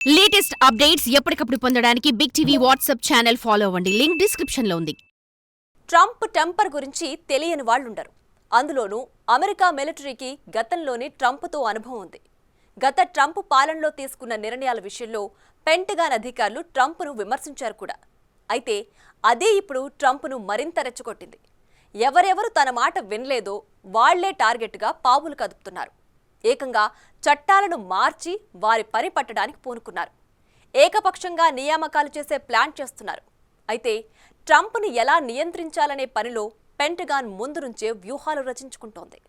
Latest updates ఎప్పటికప్పుడు పొందడానికి big TV WhatsApp channel follow అవ్వండి. లింక్ డిస్క్రిప్షన్ లో ఉంది. ట్రంప్ టెంపర్ గురించి తెలియని వాళ్ళుండరు. అందులోనూ అమెరికా మిలిటరీకి గతంలోనే ట్రంప్తో అనుభవం ఉంది. గత ట్రంప్ పాలనలో తీసుకున్న నిర్ణయాల విషయంలో పెంటగాన్ అధికారులు ట్రంప్ను విమర్శించారు కూడా. అయితే అదే ఇప్పుడు ట్రంప్ను మరింత రెచ్చగొట్టింది. ఎవరెవరు తన మాట వినలేదో వాళ్లే టార్గెట్గా పావులు కదుపుతున్నారు. ఏకంగా చట్టాలను మార్చి వారి పని పట్టడానికి పూనుకున్నారు. ఏకపక్షంగా నియామకాలు చేసే ప్లాన్ చేస్తున్నారు. అయితే ట్రంప్ను ఎలా నియంత్రించాలనే పనిలో పెంటగాన్ ముందు నుంచే వ్యూహాలు రచించుకుంటోంది.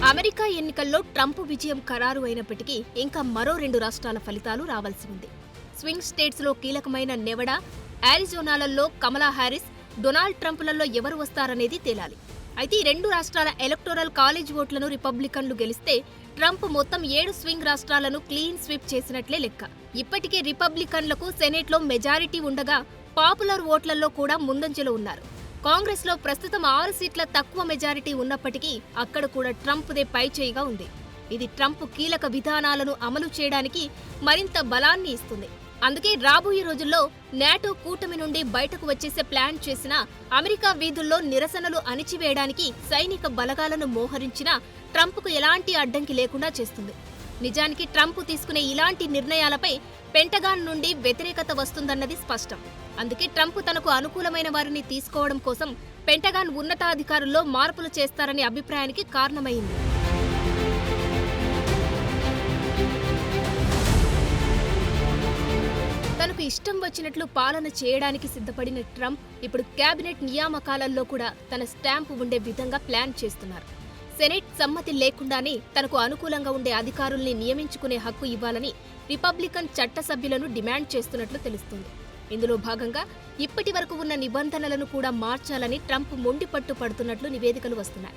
అమెరికా ఎన్నికల్లో ట్రంప్ విజయం ఖరారు అయినప్పటికీ ఇంకా మరో 2 రాష్ట్రాల ఫలితాలు రావాల్సి ఉంది. స్వింగ్ స్టేట్స్లో కీలకమైన నెవడా, ఆరిజోనాలలో కమలా హారిస్, డొనాల్డ్ ట్రంప్లలో ఎవరు వస్తారనేది తేలాలి. అయితే ఈ 2 రాష్ట్రాల ఎలక్టోరల్ కాలేజ్ ఓట్లను రిపబ్లికన్లు గెలిస్తే ట్రంప్ మొత్తం 7 స్వింగ్ రాష్ట్రాలను క్లీన్ స్వీప్ చేసినట్లే లెక్క. ఇప్పటికే రిపబ్లికన్లకు సెనేట్లో మెజారిటీ ఉండగా పాపులర్ ఓట్లలో కూడా ముందంజలో ఉన్నారు. కాంగ్రెస్లో ప్రస్తుతం 6 సీట్ల తక్కువ మెజారిటీ ఉన్నప్పటికీ అక్కడ కూడా ట్రంప్దే పైచేయిగా ఉంది. ఇది ట్రంప్ కీలక విధానాలను అమలు చేయడానికి మరింత బలాన్ని ఇస్తుంది. అందుకే రాబోయే రోజుల్లో నాటో కూటమి నుండి బయటకు వచ్చేసే ప్లాన్ చేసిన అమెరికా వీధుల్లో నిరసనలు అణిచివేయడానికి సైనిక బలగాలను మోహరించినా ట్రంప్కు ఎలాంటి అడ్డంకి లేకుండా చేస్తుంది. నిజానికి ట్రంప్ తీసుకునే ఇలాంటి నిర్ణయాలపై పెంటగాన్ నుండి వ్యతిరేకత వస్తుందన్నది స్పష్టం. అందుకే ట్రంప్ తనకు అనుకూలమైన వారిని తీసుకోవడం కోసం పెంటగాన్ ఉన్నతాధికారుల్లో మార్పులు చేస్తారనే అభిప్రాయానికి కారణమైంది. తనకు ఇష్టం వచ్చినట్లు పాలన చేయడానికి సిద్ధపడిన ట్రంప్ ఇప్పుడు కేబినెట్ నియామకాలలో కూడా తన స్టాంపు ఉండే విధంగా ప్లాన్ చేస్తున్నారు. సెనెట్ సమ్మతి లేకుండానే తనకు అనుకూలంగా ఉండే అధికారుల్ని నియమించుకునే హక్కు ఇవ్వాలని రిపబ్లికన్ చట్టసభ్యులను డిమాండ్ చేస్తున్నట్లు తెలుస్తుంది. ఇందులో భాగంగా ఇప్పటి వరకు ఉన్న నిబంధనలను కూడా మార్చాలని ట్రంప్ మొండిపట్టు పడుతున్నట్లు నివేదికలు వస్తున్నాయి.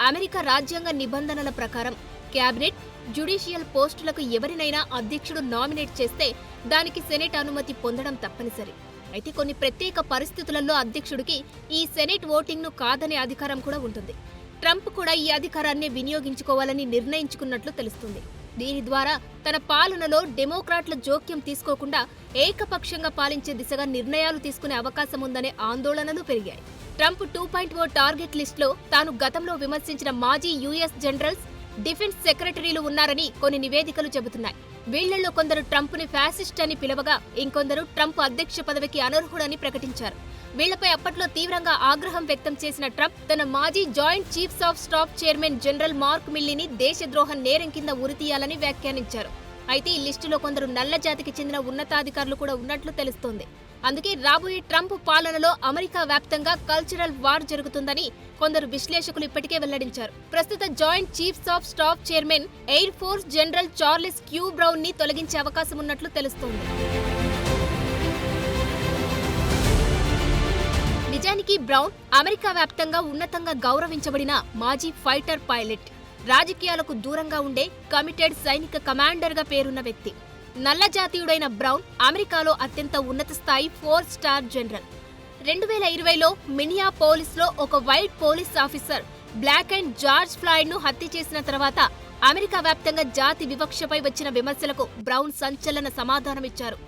అమెరికా రాజ్యాంగ నిబంధనల ప్రకారం క్యాబినెట్, జ్యుడిషియల్ పోస్టులకు ఎవరినైనా అధ్యక్షుడు నామినేట్ చేస్తే దానికి సెనెట్ అనుమతి పొందడం తప్పనిసరి. అయితే కొన్ని ప్రత్యేక పరిస్థితులలో అధ్యక్షుడికి ఈ సెనెట్ ఓటింగ్ను కాదనే అధికారం కూడా ఉంటుంది. ట్రంప్ కూడా ఈ అధికారాన్ని వినియోగించుకోవాలని నిర్ణయించుకున్నట్లు తెలుస్తుంది. దీని ద్వారా తన పాలనలో డెమోక్రాట్ల జోక్యం తీసుకోకుండా ఏకపక్షంగా పాలించే దిశగా నిర్ణయాలు తీసుకునే అవకాశం ఉందనే ఆందోళనలు పెరిగాయి. ట్రంప్ 2.0 టార్గెట్ లిస్టులో తాను గతంలో విమర్శించిన మాజీ యుఎస్ జనరల్స్, డిఫెన్స్ సెక్రటరీలు ఉన్నారని కొన్ని నివేదికలు చెబుతున్నాయి. వీళ్లలో కొందరు ట్రంప్ని ఫ్యాసిస్ట్ అని పిలవగా ఇంకొందరు ట్రంప్ అధ్యక్ష పదవికి అనర్హుడని ప్రకటించారు. వీళ్లపై అప్పట్లో తీవ్రంగా ఆగ్రహం వ్యక్తం చేసిన ట్రంప్ తన మాజీ joint chiefs of staff chairman general Mark మిల్లీని దేశద్రోహ నేరం కింద ఉరితీయాలని వ్యాఖ్యానించారు. అయితే ఈ లిస్టులో కొందరు నల్ల జాతికి చెందిన ఉన్నతాధికారులు కూడా ఉన్నట్లు తెలుస్తోంది. అందుకే రాబోయే ట్రంప్ పాలనలో అమెరికా వ్యాప్తంగా కల్చరల్ వార్ జరుగుతుందని కొందరు విశ్లేషకులు ఇప్పటికే వెల్లడించారు. ప్రస్తుత joint chiefs of staff chairman air force general Charles Q Brown ని తొలగించే అవకాశం ఉన్నట్లు తెలుస్తోంది. నిజానికి బ్రౌన్ అమెరికా వ్యాప్తంగా ఉన్నతంగా గౌరవించబడిన మాజీ ఫైటర్ పైలట్, రాజకీయాలకు దూరంగా ఉండే కమిటెడ్ సైనిక కమాండర్గా పేరున్న వ్యక్తి. నల్ల జాతీయుడైన బ్రౌన్ అమెరికాలో అత్యంత ఉన్నత స్థాయి 4 స్టార్ జనరల్. 2020లో మినియాపోలిస్లో ఒక white police officer black and George ఫ్లాయిడ్ను హత్య చేసిన తర్వాత అమెరికా వ్యాప్తంగా జాతి వివక్షపై వచ్చిన విమర్శలకు బ్రౌన్ సంచలన సమాధానమిచ్చారు.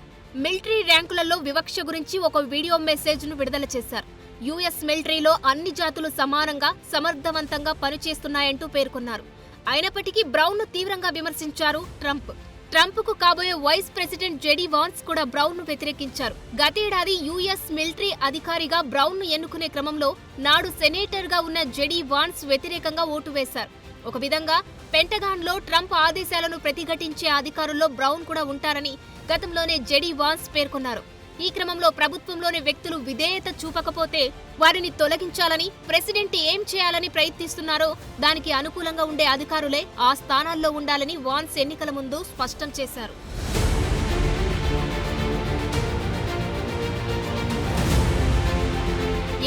మిలిటరీ ర్యాంకులలో వివక్ష గురించి ఒక వీడియో మెసేజ్ను విడుదల చేశారు. యుఎస్ మిలిటరీలో అన్ని జాతులు సమానంగా సమర్థవంతంగా పనిచేస్తున్నాయంటూ పేర్కొన్నారు. అయినప్పటికీ బ్రౌన్ను తీవ్రంగా విమర్శించారు ట్రంప్. ట్రంప్కు కాబోయే వైస్ ప్రెసిడెంట్ జెడీ వాన్స్ కూడా బ్రౌన్ను వ్యతిరేకించారు. గతేడాది యుఎస్ మిలిటరీ అధికారిగా బ్రౌన్ను ఎన్నుకునే క్రమంలో నాడు సెనేటర్గా ఉన్న జెడీ వాన్స్ వ్యతిరేకంగా ఓటు వేశారు. ఒక విధంగా పెంటగాన్లో ట్రంప్ ఆదేశాలను ప్రతిఘటించే అధికారుల్లో బ్రౌన్ కూడా ఉంటారని గతంలోనే జెడీ వాన్స్ పేర్కొన్నారు. ఈ క్రమంలో ప్రభుత్వంలోని వ్యక్తులు విధేయత చూపకపోతే వారిని తొలగించాలని ప్రెసిడెంట్ ఏం చేయాలని ప్రయత్నిస్తున్నారో దానికి అనుకూలంగా ఉండే అధికారులే ఆ స్థానాల్లో ఉండాలని వాన్స్ ఎన్నికల ముందు స్పష్టం చేశారు.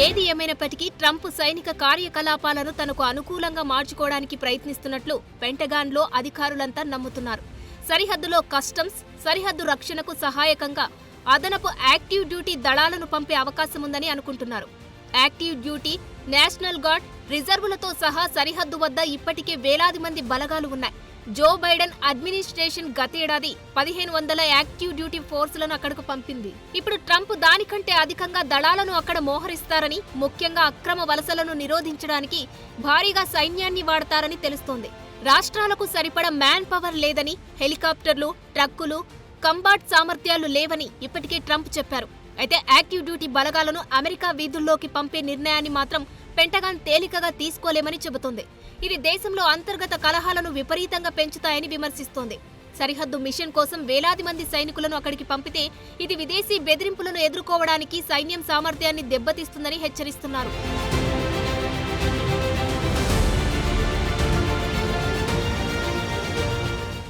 ఏది ఏమైనప్పటికీ ట్రంప్ సైనిక కార్యకలాపాలను తనకు అనుకూలంగా మార్చుకోవడానికి ప్రయత్నిస్తున్నట్లు పెంటగాన్లో అధికారులంతా నమ్ముతున్నారు. సరిహద్దులో కస్టమ్స్, సరిహద్దు రక్షణకు సహాయకంగా అదనపు యాక్టివ్ డ్యూటీ దళాలను పంపే అవకాశముందని అనుకుంటున్నారు. యాక్టివ్ డ్యూటీ, నేషనల్ గార్డ్, రిజర్వులతో సహా సరిహద్దు వద్ద ఇప్పటికే వేలాది మంది బలగాలు ఉన్నాయి. జో బైడెన్ అడ్మినిస్ట్రేషన్ గతేడాది 1500 యాక్టివ్ డ్యూటీ ఫోర్సులను అక్కడకు పంపింది. ఇప్పుడు ట్రంప్ దానికంటే అధికంగా దళాలను అక్కడ మోహరిస్తారని, ముఖ్యంగా అక్రమ వలసలను నిరోధించడానికి భారీగా సైన్యాన్ని వాడతారని తెలుస్తోంది. రాష్ట్రాలకు సరిపడా మ్యాన్ పవర్ లేదని, హెలికాప్టర్లు, ట్రక్కులు, కంబాట్ సామర్థ్యాలు లేవని ఇప్పటికే ట్రంప్ చెప్పారు. అయితే యాక్టివ్ డ్యూటీ బలగాలను అమెరికా వీధుల్లోకి పంపే నిర్ణయాన్ని మాత్రం పెంటగాన్ తేలికగా తీసుకోలేమని చెబుతోంది. ఇది దేశంలో అంతర్గత కలహాలను విపరీతంగా పెంచుతాయని విమర్శిస్తోంది. సరిహద్దు మిషన్ కోసం వేలాది మంది సైనికులను అక్కడికి పంపితే ఇది విదేశీ బెదిరింపులను ఎదుర్కోవడానికి సైన్యం సామర్థ్యాన్ని దెబ్బతీస్తుందని హెచ్చరిస్తున్నారు.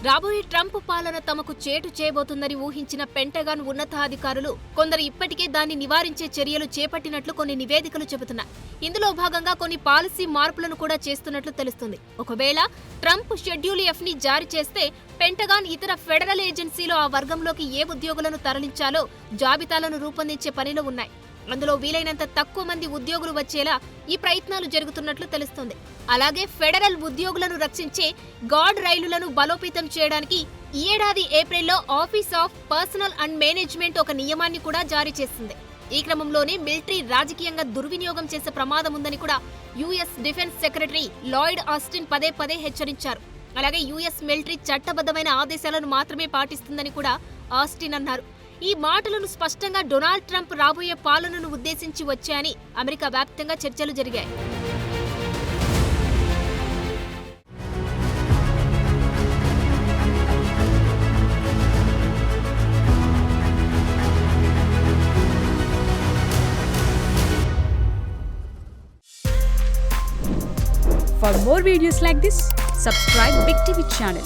రాబోయే ట్రంప్ పాలన తమకు చేటు చేయబోతుందని ఊహించిన పెంటగాన్ ఉన్నతాధికారులు కొందరు ఇప్పటికే దాన్ని నివారించే చర్యలు చేపట్టినట్లు కొన్ని నివేదికలు చెబుతున్నాయి. ఇందులో భాగంగా కొన్ని పాలసీ మార్పులను కూడా చేస్తున్నట్లు తెలుస్తుంది. ఒకవేళ ట్రంప్ షెడ్యూల్ F ని జారీ చేస్తే పెంటగాన్ ఇతర ఫెడరల్ ఏజెన్సీలు ఆ వర్గంలోకి ఏ ఉద్యోగులను తరలించాలో జాబితాలను రూపొందించే పనిలో ఉన్నాయి. అందులో వీలైనంత తక్కువ మంది ఉద్యోగులు వచ్చేలా ఈ ప్రయత్నాలు జరుగుతున్నట్లు తెలుస్తోంది. అలాగే ఫెడరల్ ఉద్యోగులను రక్షించే గార్డ్ రైలులను బలోపేతం చేయడానికి ఈ ఏడాది ఏప్రిల్లో office of personal and management ఒక నియమాన్ని కూడా జారీ చేసింది. ఈ క్రమంలోనే మిలిటరీ రాజకీయంగా దుర్వినియోగం చేసే ప్రమాదం ఉందని కూడా US defence secretary Lloyd Austin పదే పదే హెచ్చరించారు. అలాగే యుఎస్ మిలిటరీ చట్టబద్ధమైన ఆదేశాలను మాత్రమే పాటిస్తుందని కూడా ఆస్టిన్ అన్నారు. ఈ మాటలను స్పష్టంగా డొనాల్డ్ ట్రంప్ రాబోయే పాలనను ఉద్దేశించి వచ్చాయని అమెరికా వ్యాప్తంగా చర్చలు జరిగాయి. For more videos like this, subscribe Big TV channel.